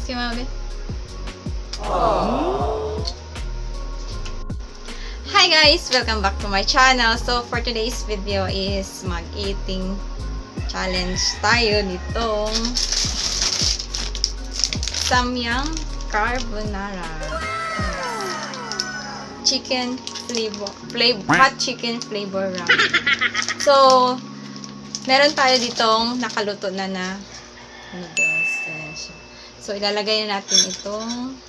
Kiss you, Mami. Hi guys! Welcome back to my channel. So, for today's video is mag-eating challenge tayo nitong Samyang Carbonara. Chicken flavor, hot chicken flavor ramen. So, meron tayo ditong nakaluto na noodles. Ayan siya. So, ilalagay na natin itong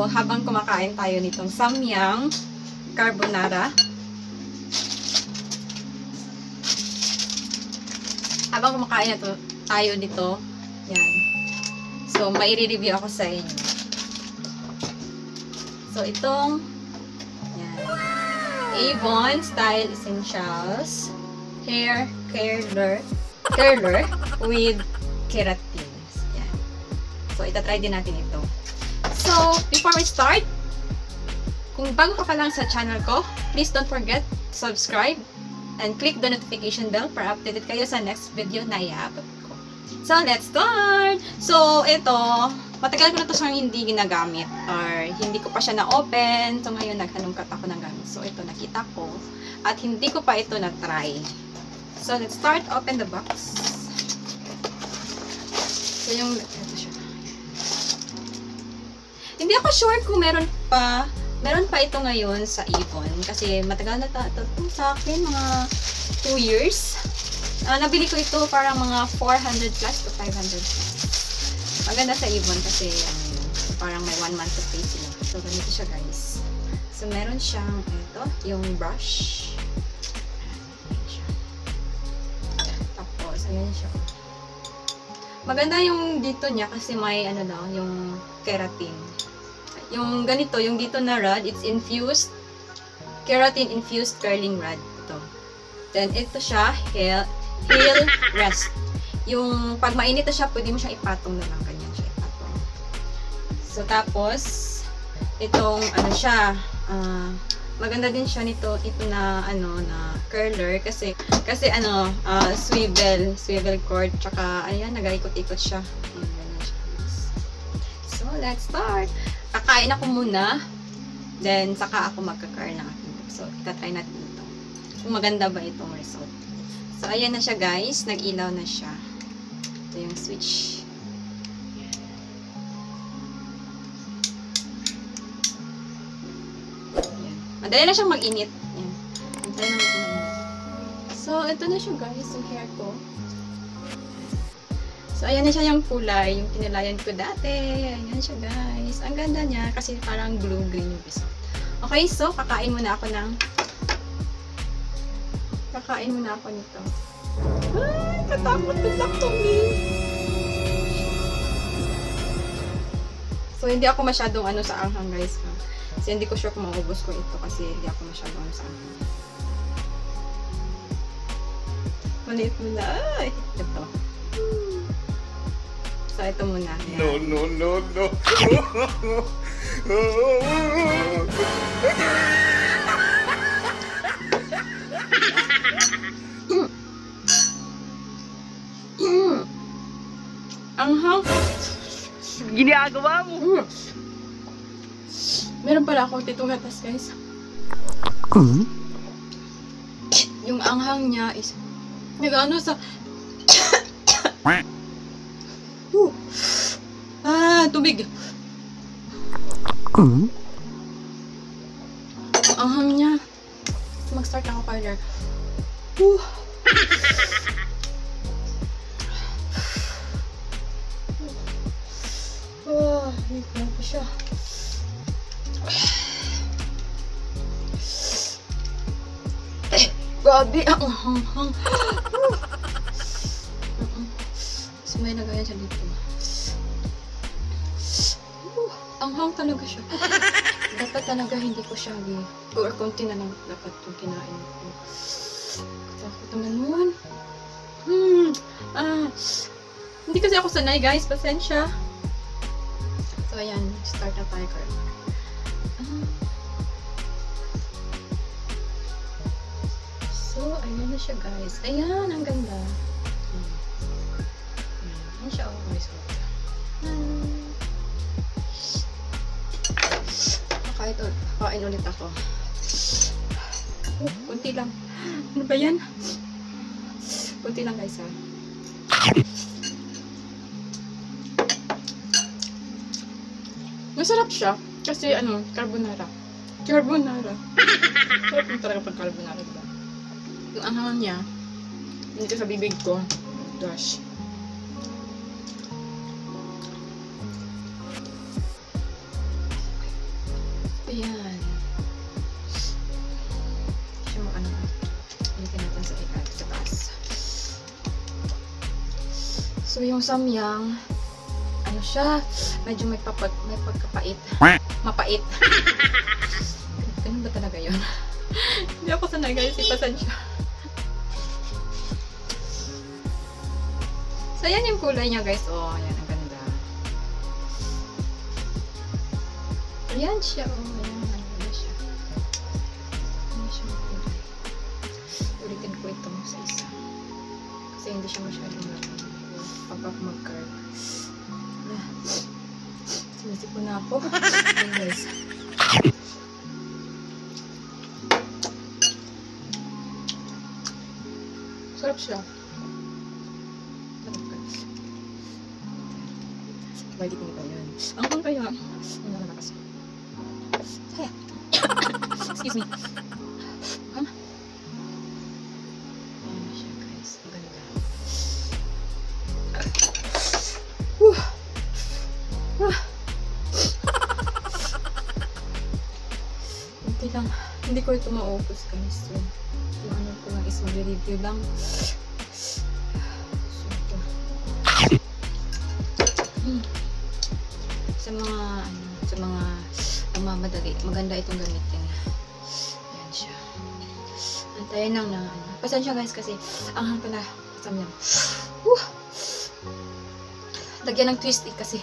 habang kumakain tayo nitong Samyang Carbonara. Habang kumakain tayo nito, yan. So, mai-review ako sa inyo. So, itong yan. Avon Style Essentials Hair Curler with Keratin. Yan. So, itatry din natin ito. So, before we start, kung bago ka pa lang sa channel ko, please don't forget to subscribe and click the notification bell para updated kayo sa next video na i-upload ko. So, let's start! So, ito, matagal ko na ito siyang hindi ginagamit or hindi ko pa siya na-open. So, ngayon, naghanungkat ako ng gamit. So, ito, nakita ko at hindi ko pa ito na-try. So, let's start. Open the box. So, yung hindi ako sure kung meron pa ito ngayon sa Avon kasi matagal na ito sa akin, mga 2 years. Nabili ko ito parang mga 400 plus to 500 plus. Maganda sa Avon kasi parang may 1 month to pay sila. So, ganito siya guys. So, meron siyang ito, yung brush. Tapos, ayan siya. Maganda yung dito niya kasi may yung keratin. Yung ganito, yung dito na rod, it's infused, keratin infused curling rod. Ito. Then, ito siya, heel rest. Yung, pag mainit na siya, pwede mo siya ipatong na lang. Ganyan siya ipatong. So, tapos, itong, maganda din siya nito, ito na, na curler, kasi swivel cord, tsaka, ayan, nag-ikot-ikot siya. Ayan, ganyan siya. So, let's start. Kakain ako muna, then saka ako magka-curl ng aking book. So, itatry natin ito. Kung maganda ba itong result. So, ayan na siya guys. Nag-ilaw na siya. Ito yung switch. Ayan. Madali na siyang mag-init. Ayan. Madali na mag-init. So, ito na siya guys, yung hair ko. So, ayan na siya yung kulay, yung kinalayan ko dati. Ayan siya, guys. Ang ganda niya kasi parang blue-green yung result. Okay, so, kakain muna ako nito. Ay, katakot to me. So, hindi ako masyadong sa anghang, guys. Kasi hindi ko sure kung maubos ko ito kasi hindi ako masyadong sa anghang. Maliit muna. Ay, ito. So, ito muna. Ayan. No. Anghang. Ginagawa mo. Meron pala ako titong gatas, guys. Yung anghang niya is nag-ano sa Tubig. Ang hang niya. Mag-start ako, Carter. Hindi ko pa siya. Grabe, ang hang-hang. So, may nagayan siya dito. Ang hang talaga siya. Dapat talaga hindi ko siya or konti na lang dapat itong kinain ko. Takot naman nun. Hindi kasi ako sanay, guys. Pasensya. So, ayan. Start na tayo, Carl. So, ayan na siya, guys. Ayan, ang ganda. Ayan siya, oh, guys. Kain ulit ako. Kunti lang. Ano ba yan? Kunti lang, guys, ha. Masarap siya. Kasi, carbonara. Carbonara. Sarap yung talaga pag carbonara, diba? Yung anghang niya, dito sa bibig ko. Gosh. Ayan. Siya mo ilitin natin sa taas. So, yung samyang, siya, medyo may pagkapait. Mapait. Ganun ba talaga yun? Hindi ako sanay, guys. Ipasan siya. So, ayan yung kulay niya, guys. Oh, ayan. Ang ganda. Ayan siya. Oh, ayan. Ang ganda siya. Ayan siya yung kulay. Ulitin ko ito sa isa. Kasi hindi siya masyadong mag-curve. Sinisip ko na ako. Ayan, guys. Sarap siya. Sarap, guys. Balik ko ba yan? Ang kaya. Ang nalakas. Kaya. Excuse me. Ayan na siya, guys. Ang ganda. Hindi lang. Hindi ko ito maupos, guys. So, yung ko lang is mag-review lang. So, sa mga mamadali, maganda itong gamitin. Ayan siya. Antayin lang na pasensya, guys, kasi ang hang pala samyang. Lagyan ng twist kasi.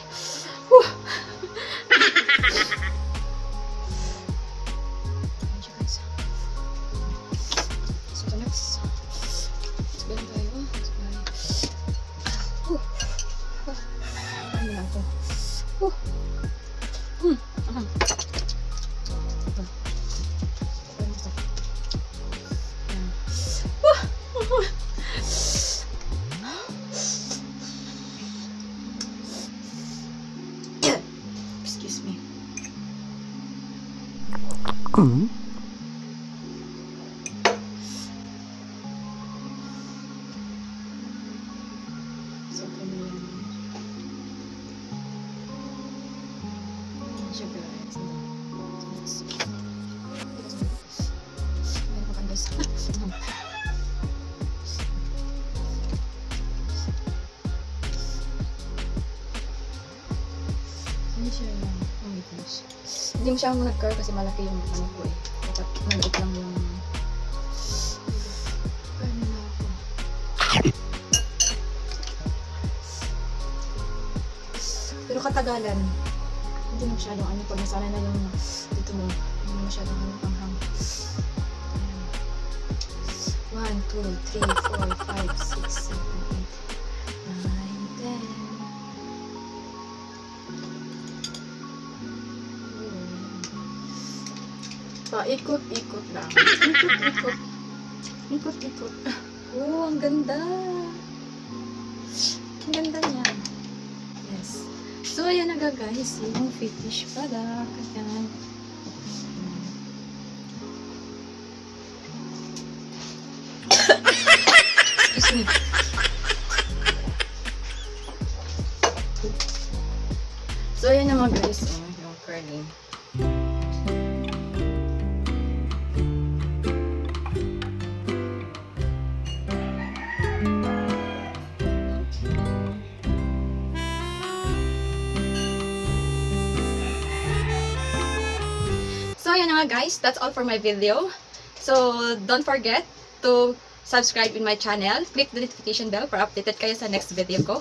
Excuse me. Hindi mo siya nag-curve kasi malaki yung ano ko eh. Dapat maliit lang yung ano na ako. Pero katagalan, hindi na masyadong ano pag nasana na yung dito mo. Hindi na masyadong ano panghang. 1, 2, 3, 4, 5, 6, 7, 8, 9, 10. Ikot-ikot lang. Ikot-ikot. Ikot-ikot. Oh, ang ganda. Ang ganda niya. So, ayan na guys, yung finish product. Ayan. Excuse me. So, ayan naman guys, yung curling. So, ayan na nga guys, that's all for my video. So, don't forget to subscribe in my channel. Click the notification bell para updated kayo sa next video ko.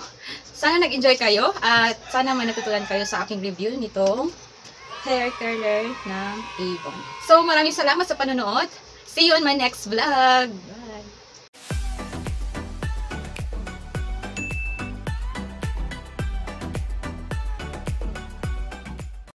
Sana nag-enjoy kayo at sana may natutunan kayo sa aking review nitong hair curler ng Avon. So, maraming salamat sa panonood. See you on my next vlog!